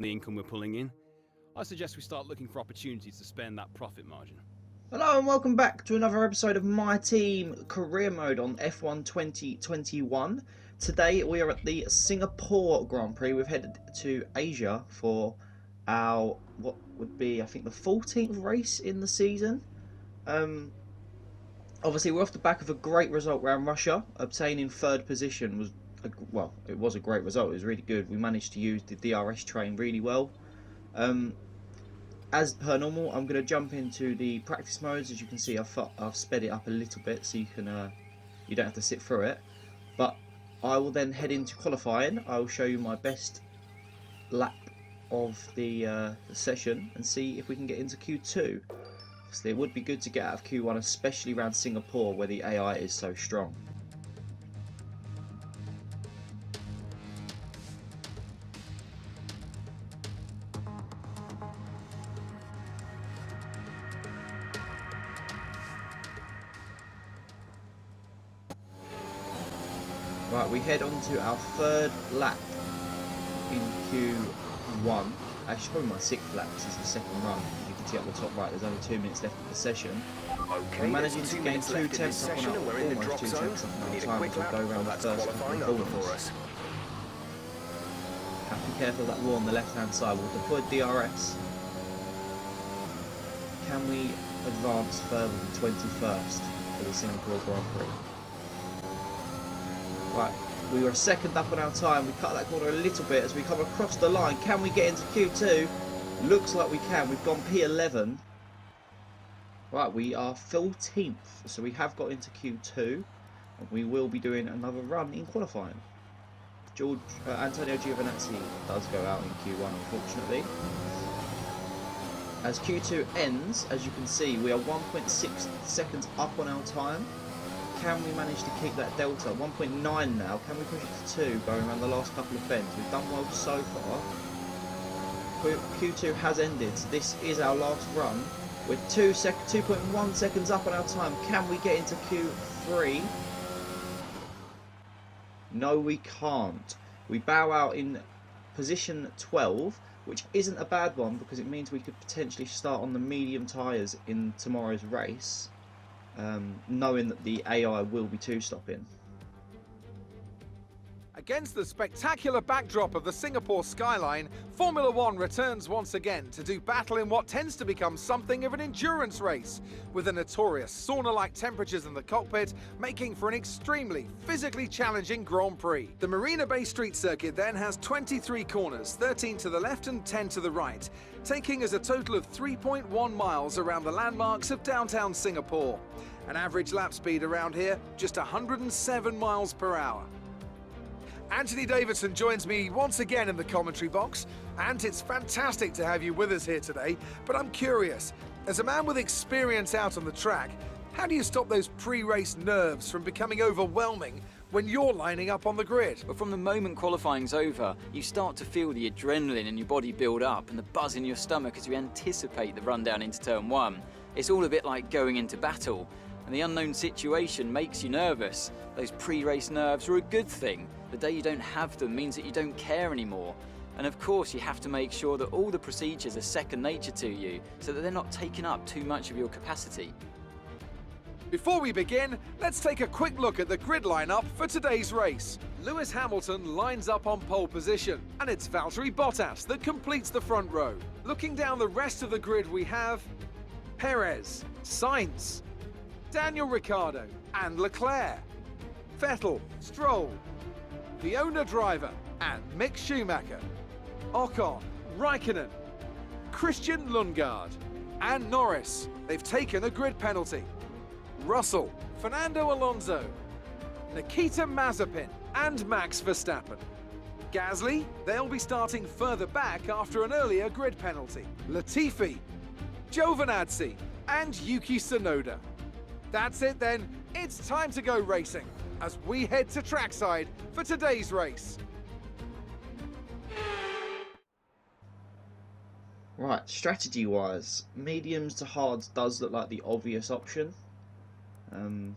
the income we're pulling in, I suggest we start looking for opportunities to spend that profit margin. Hello and welcome back to another episode of My Team Career Mode on F1 2021. Today we are at the Singapore Grand Prix. We've headed to Asia for our, what would be, I think, the 14th race in the season. Obviously we're off the back of a great result around Russia. Obtaining third position was, it was a great result. It was really good. We managed to use the DRS train really well. As per normal, I'm going to jump into the practice modes. As you can see, I've sped it up a little bit so you don't have to sit through it. But I will then head into qualifying. I will show you my best lap of the session and see if we can get into Q2. Obviously, it would be good to get out of Q1, especially around Singapore where the AI is so strong. Right, we head on to our third lap in Q1. Actually, probably my sixth lap. This is the second run. As you can see up the top right, there's only 2 minutes left of the session. Okay, we're managing to gain 2 tenths up on our, almost 2 tenths up on our time as we go around the first couple of corners. Have to be careful of that wall on the left hand side. We'll deploy DRS. Can we advance further than 21st for the Singapore Grand Prix? Right, we were second up on our time. We cut that corner a little bit as we come across the line. Can we get into Q2? Looks like we can. We've gone P11. Right, we are 14th, so we have got into Q2, and we will be doing another run in qualifying. Antonio Giovinazzi does go out in Q1, unfortunately. As Q2 ends, as you can see, we are 1.6 seconds up on our time. Can we manage to keep that delta? 1.9 now. Can we push it to 2 going around the last couple of bends? We've done well so far. Q2 has ended. So this is our last run. We're 2.1 seconds up on our time. Can we get into Q3? No, we can't. We bow out in position 12, which isn't a bad one because it means we could potentially start on the medium tyres in tomorrow's race. Knowing that the AI will be two-stopping. Against the spectacular backdrop of the Singapore skyline, Formula One returns once again to do battle in what tends to become something of an endurance race, with the notorious sauna-like temperatures in the cockpit making for an extremely physically challenging Grand Prix. The Marina Bay Street Circuit then has 23 corners, 13 to the left and 10 to the right, taking us a total of 3.1 miles around the landmarks of downtown Singapore. An average lap speed around here, just 107 miles per hour. Anthony Davidson joins me once again in the commentary box, and it's fantastic to have you with us here today, but I'm curious, as a man with experience out on the track, how do you stop those pre-race nerves from becoming overwhelming when you're lining up on the grid? But from the moment qualifying's over, you start to feel the adrenaline in your body build up and the buzz in your stomach as you anticipate the run down into turn 1. It's all a bit like going into battle, and the unknown situation makes you nervous. Those pre-race nerves are a good thing. The day you don't have them means that you don't care anymore. And of course, you have to make sure that all the procedures are second nature to you, so that they're not taking up too much of your capacity. Before we begin, let's take a quick look at the grid lineup for today's race. Lewis Hamilton lines up on pole position, and it's Valtteri Bottas that completes the front row. Looking down the rest of the grid, we have Perez, Sainz, Daniel Ricciardo and Leclerc, Vettel, Stroll, Fiona Driver and Mick Schumacher, Ocon, Raikkonen, Christian Lundgaard and Norris. They've taken a grid penalty. Russell, Fernando Alonso, Nikita Mazepin and Max Verstappen. Gasly, they'll be starting further back after an earlier grid penalty. Latifi, Giovinazzi and Yuki Tsunoda. That's it then, it's time to go racing as we head to trackside for today's race. Right, strategy-wise, mediums to hards does look like the obvious option. I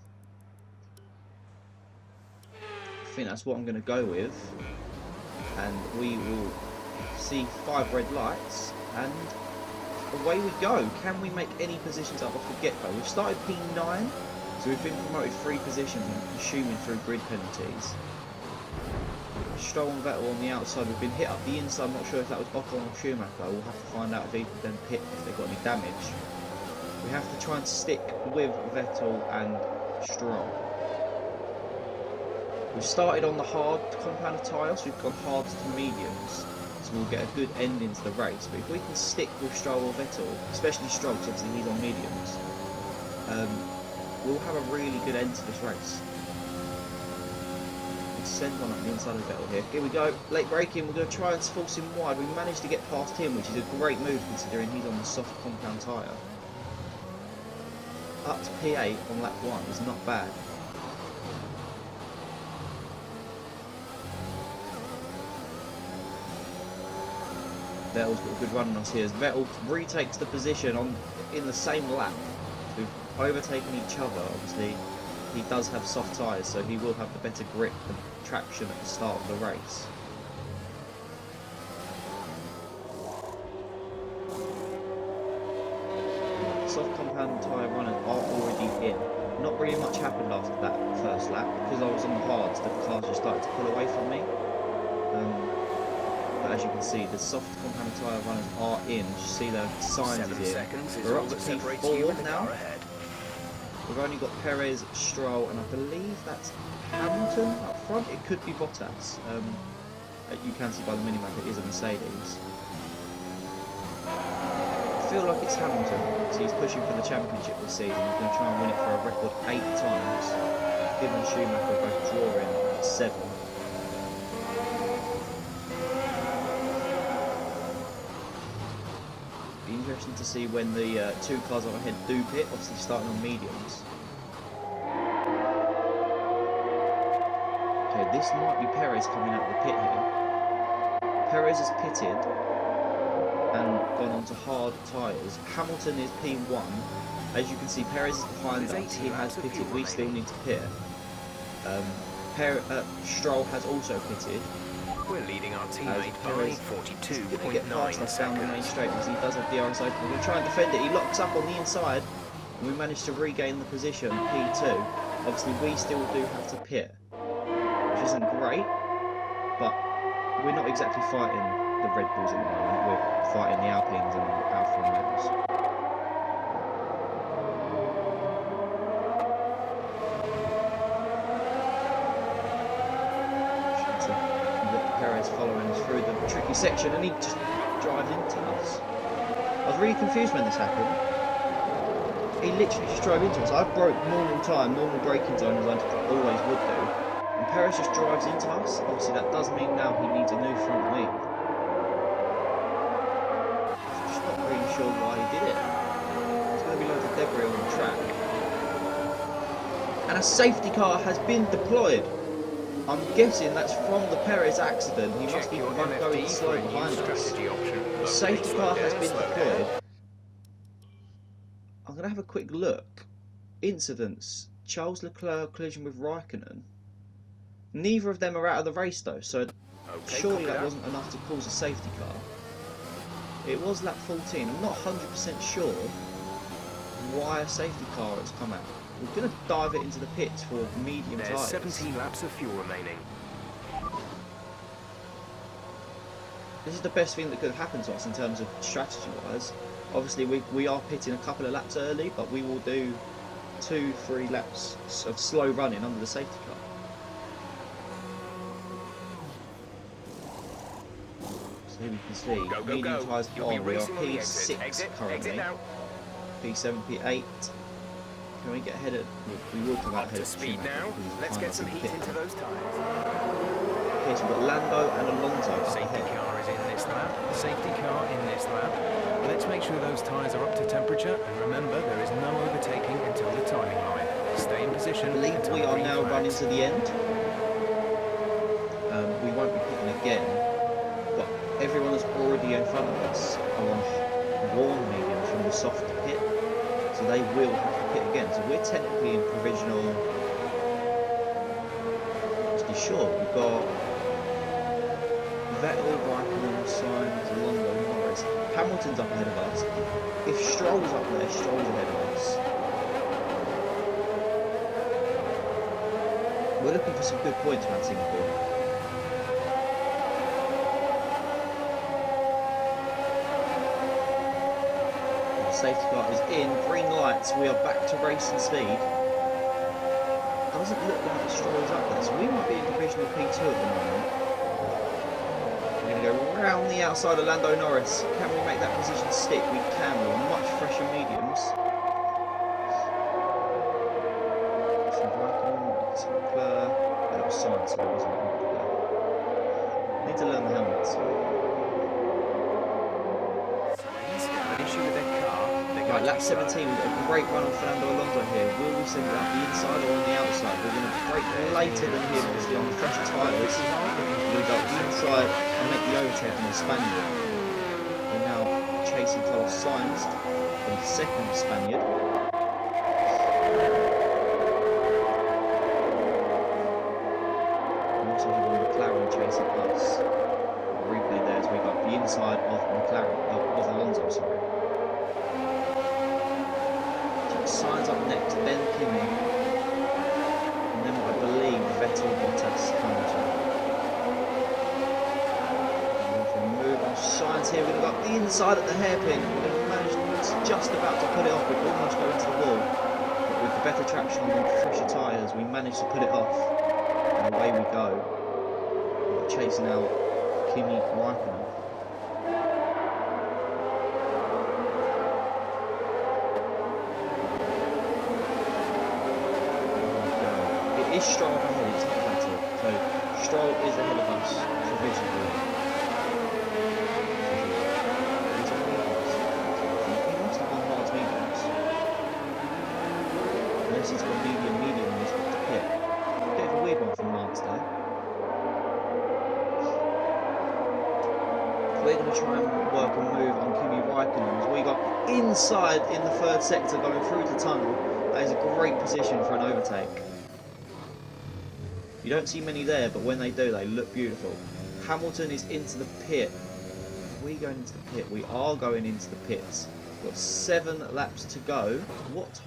think that's what I'm going to go with, and we will See 5 red lights, and away we go. Can we make any positions up off the get-go? We've started P9, so we've been promoted 3 positions, I'm assuming through grid penalties. Stroll and Vettel on the outside, we've been hit up the inside. I'm not sure if that was Ocon or Schumacher. We'll have to find out if either of them pit if they've got any damage. We have to try and stick with Vettel and Stroll. We've started on the hard compound tyre, so we've gone hards to mediums. So we'll get a good ending to the race. But if we can stick with Stroll or Vettel, especially Stroll, because obviously he's on mediums, we'll have a really good end to this race. Send one up the inside of Vettel here. Here we go, late braking, we're going to try and force him wide. We managed to get past him, which is a great move considering he's on the soft compound tyre. Up to P8 on lap 1 is not bad. Vettel's got a good run on us here as Vettel retakes the position in the same lap. We've overtaken each other, obviously. He does have soft tyres, so he will have the better grip and traction at the start of the race. Soft compound tyre runners are already in. Not really much happened after that first lap. Because I was on the hards, the cars just started to pull away from me. But as you can see, the soft compound tyre runners are in. You see the signs of it. We're up to P4 now. We've only got Perez, Stroll, and I believe that's Hamilton up front. It could be Bottas. You can see by the minimap it is a Mercedes. I feel like it's Hamilton, so he's pushing for the championship this season. He's going to try and win it for a record 8 times. Him and Schumacher both drawing 7. Interesting to see when the 2 cars on ahead do pit, obviously starting on mediums. Okay, this might be Perez coming out of the pit here. Perez has pitted and gone on to hard tyres. Hamilton is P1. As you can see, Perez is behind us. He has pitted. We still need to pit. Stroll has also pitted. We're leading our teammate by 42.9 seconds. Down the main straight because he does have the DRS open. We're going to try and defend it. He locks up on the inside and we managed to regain the position, P2. Obviously we still do have to pit, which isn't great, but we're not exactly fighting the Red Bulls at the moment. We're fighting the Alpines and the Alfa Romeos. Following us through the tricky section, and he just drives into us. I was really confused when this happened. He literally just drove into us. I broke normal time, normal braking zone as I always would do, and Perez just drives into us. Obviously that does mean now he needs a new front wing. I'm just not really sure why he did it. There's going to be loads of debris on the track. And a safety car has been deployed. I'm guessing that's from the Perez accident. He must be going slow behind us. The safety car has been deployed. I'm going to have a quick look. Incidents. Charles Leclerc collision with Raikkonen. Neither of them are out of the race though, so surely that wasn't enough to cause a safety car. It was lap 14. I'm not 100% sure why a safety car has come out. We're going to dive it into the pits for medium tyres. There's 17 laps of fuel remaining. This is the best thing that could have happened to us in terms of strategy-wise. Obviously, we are pitting a couple of laps early, but we will do 2-3 laps of slow running under the safety car. So here we can see medium tyres on. We are P6 currently. P7, P8. Can we get ahead of... We will come out ahead of speed now. Let's get some heat into those tyres. Okay, so we've got Lando and Alonso up Safety ahead. car is in this lap. Safety car in this lap. Let's make sure those tyres are up to temperature. And remember, there is no overtaking until the timing line. Stay in position. I believe we are now running to the end. We won't be pitting again. But everyone that's already in front of us are on warm medium from the soft pit. So they will have to pit again. So we're technically in provisional. To be sure, we've got Vettel, Raikkonen, Sainz, Alonso, Norris. Hamilton's up ahead of us. If Stroll's up there, Stroll's ahead of us. We're looking for some good points around Singapore. The safety car is in, green lights, we are back to racing speed. Doesn't look like Stroll's up there, so we might be in provisional P2 at the moment. We're going to go round the outside of Lando Norris. Can we make that position stick? We can, we're much fresher mediums. That was Sainz, so it wasn't Leclerc. Need to learn the helmets. Sainz have an issue with their car. Right, lap 17, we've got a great run on Fernando Alonso here. Will we send it up the inside or on the outside? We're going to break later than him, obviously, on the fresh tyres. We've got the inside and make the overtake on the Spaniard. We're now chasing Carlos Sainz, the second Spaniard. We also have a McLaren chasing us. Replay there as we got the inside of McLaren, of Alonso, sorry. Sainz up next, then Kimi, and then I believe Vettel, Bottas, Hamilton. Move on Sainz here, we've got the inside at the hairpin, we're going to manage, just about to put it off, we almost go into the wall, but with the better traction on the fresher tyres, we managed to put it off, and away we go. We're chasing out Kimi Raikkonen. Is Stroll up ahead, it's not Vettel. So Stroll is ahead of us provisionally. He's on mediums. He must have gone hard mediums. Unless he's got medium and he's got the pit. Bit of a weird one from Lance there. We're going to try and work a move on Kimi Raikkonen as we got inside in the third sector going through the tunnel. That is a great position for an overtake. You don't see many there, but when they do, they look beautiful. Hamilton is into the pit. Are we going into the pit? We are going into the pits. We've got 7 laps to go. What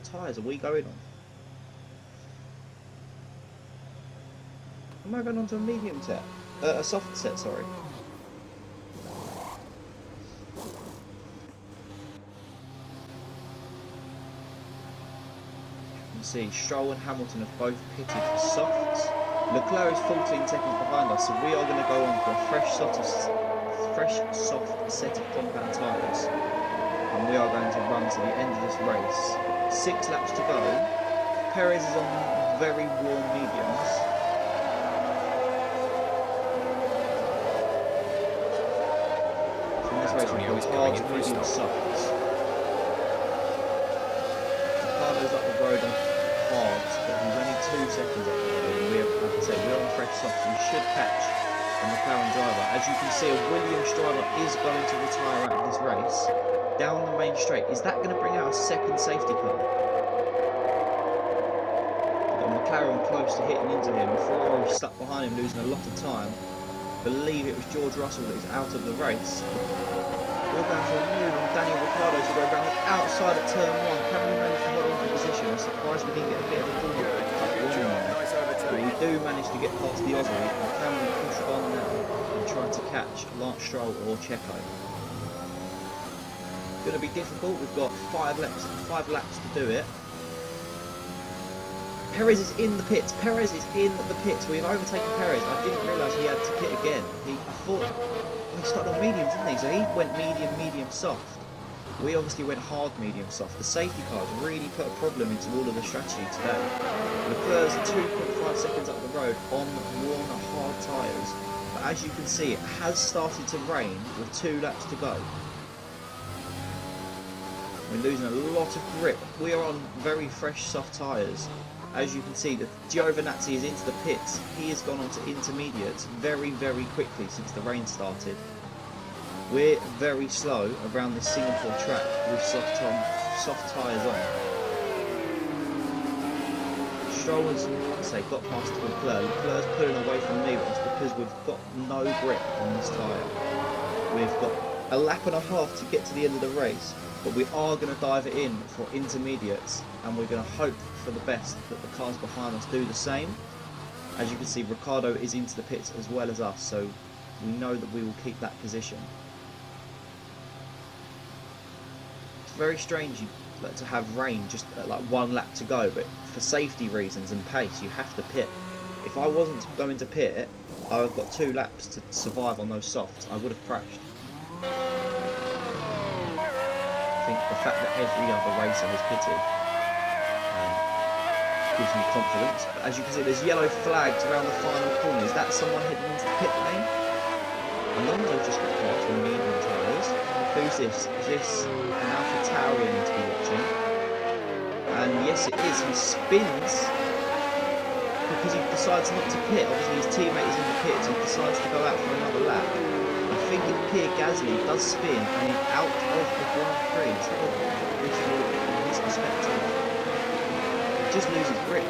tyres are we going on? Am I going on to a medium set? A soft set, sorry. See, Stroll and Hamilton have both pitted for softs. Leclerc is 14 seconds behind us, so we are going to go on for a fresh soft set of compound tyres, and we are going to run to the end of this race. 6 laps to go. Perez is on very warm mediums. So in this race we've got hard medium softs. Ricardo's up the road on hard, but he's only 2 seconds up the road. We're, like I said, we're on fresh soft. We should catch a McLaren driver. As you can see, a Williams driver is going to retire out of this race. Down the main straight. Is that going to bring out a second safety car? We've got McLaren close to hitting into him. Ferrari stuck behind him, losing a lot of time. I believe it was George Russell that is out of the race. We're going for a move on Daniel Ricciardo to go around the outside at turn 1. Can we manage to hold on to position? I'm surprised we didn't get a bit of a ball. But we do manage to get past the Aussie. And can we push on now and try to catch Lance Stroll or Checo? Going to be difficult. We've got 5 laps to do it. Perez is in the pits. Perez is in the pits. We've overtaken Perez. I didn't realise he had to pit again. I thought he started on mediums, didn't he? So he went medium, soft. We obviously went hard, medium, soft. The safety cars really put a problem into all of the strategy today. Leclerc's 2.5 seconds up the road on worn hard tyres. But as you can see, it has started to rain with 2 laps to go. We're losing a lot of grip. We are on very fresh, soft tyres. As you can see, the Giovinazzi is into the pits. He has gone on to intermediates very, very quickly since the rain started. We're very slow around the Singapore track with soft tyres on. Stroll has, got past Leclerc. Leclerc's pulling away from me, but it's because we've got no grip on this tyre. We've got a lap and a half to get to the end of the race, but we are going to dive it in for intermediates, and we're going to hope for the best that the cars behind us do the same. As you can see, Ricciardo is into the pits as well as us, so we know that we will keep that position. It's very strange to have rain just at like 1 lap to go, but for safety reasons and pace you have to pit. If I wasn't going to pit, I've got 2 laps to survive on those softs. I would have crashed. I think the fact that every other racer has pitted gives me confidence. But as you can see, there's yellow flags around the final corner. Is that someone heading into the pit lane? Alonso just got past with medium tyres. Who's this? Is this an AlphaTauri I need to be watching? And yes, it is. He spins because he decides not to pit. Obviously, his teammate is in the pits. He decides to go out for another lap. I think Pierre Gasly does spin and he's out of the Grand Prix. So this will, from his perspective, he just loses grip.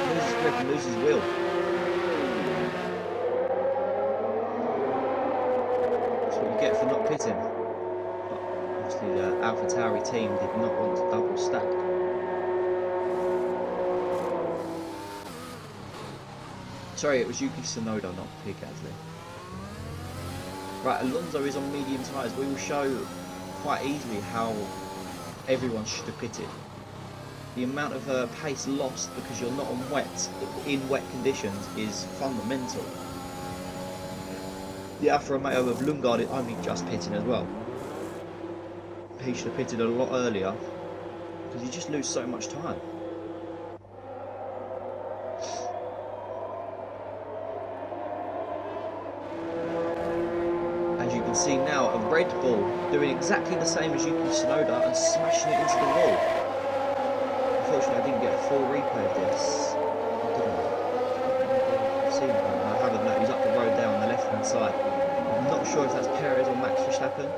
Loses grip and loses wheel. Get for not pitting, but obviously the AlphaTauri team did not want to double stack. Sorry, it was Yuki Tsunoda, not Pierre Gasly. Right, Alonso is on medium tyres. We will show quite easily how everyone should have pitted. The amount of pace lost because you're not on wet in wet conditions is fundamental. The Alfa Romeo of Lundgaard is only just pitting as well. He should have pitted a lot earlier because you just lose so much time. As you can see now, a Red Bull doing exactly the same as Yuki Tsunoda and smashing it into the wall. Unfortunately, I didn't get a full replay of this. I've seen it. I haven't. No, he's up the road there on the left-hand side. I'm not sure if that's Perez or Max Verstappen.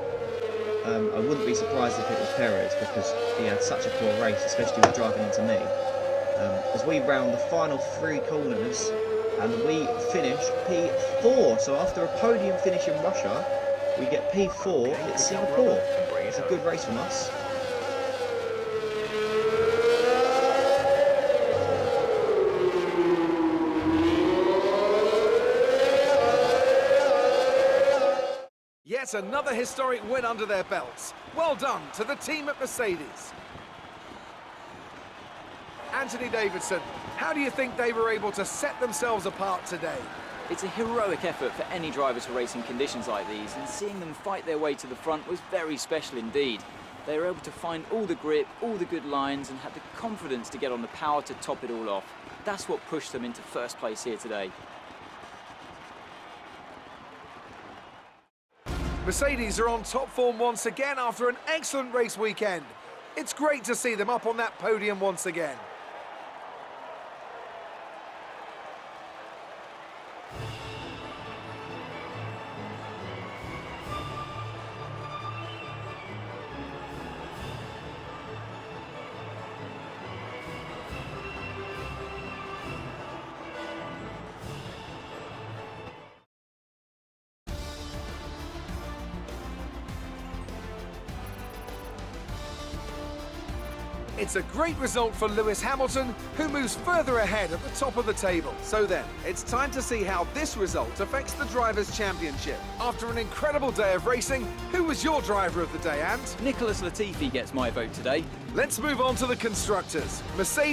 I wouldn't be surprised if it was Perez because he had such a poor race, especially with driving into me. As we round the final 3 corners and we finish P4. So after a podium finish in Russia, we get P4 at Singapore. It's a good race from us. Yet another historic win under their belts. Well done to the team at Mercedes. Anthony Davidson, how do you think they were able to set themselves apart today? It's a heroic effort for any driver to race in conditions like these, and seeing them fight their way to the front was very special indeed. They were able to find all the grip, all the good lines, and had the confidence to get on the power to top it all off. That's what pushed them into first place here today. Mercedes are on top form once again after an excellent race weekend. It's great to see them up on that podium once again. It's a great result for Lewis Hamilton, who moves further ahead at the top of the table. So then, it's time to see how this result affects the Drivers' Championship. After an incredible day of racing, who was your driver of the day, Ant? Nicholas Latifi gets my vote today. Let's move on to the Constructors. Mercedes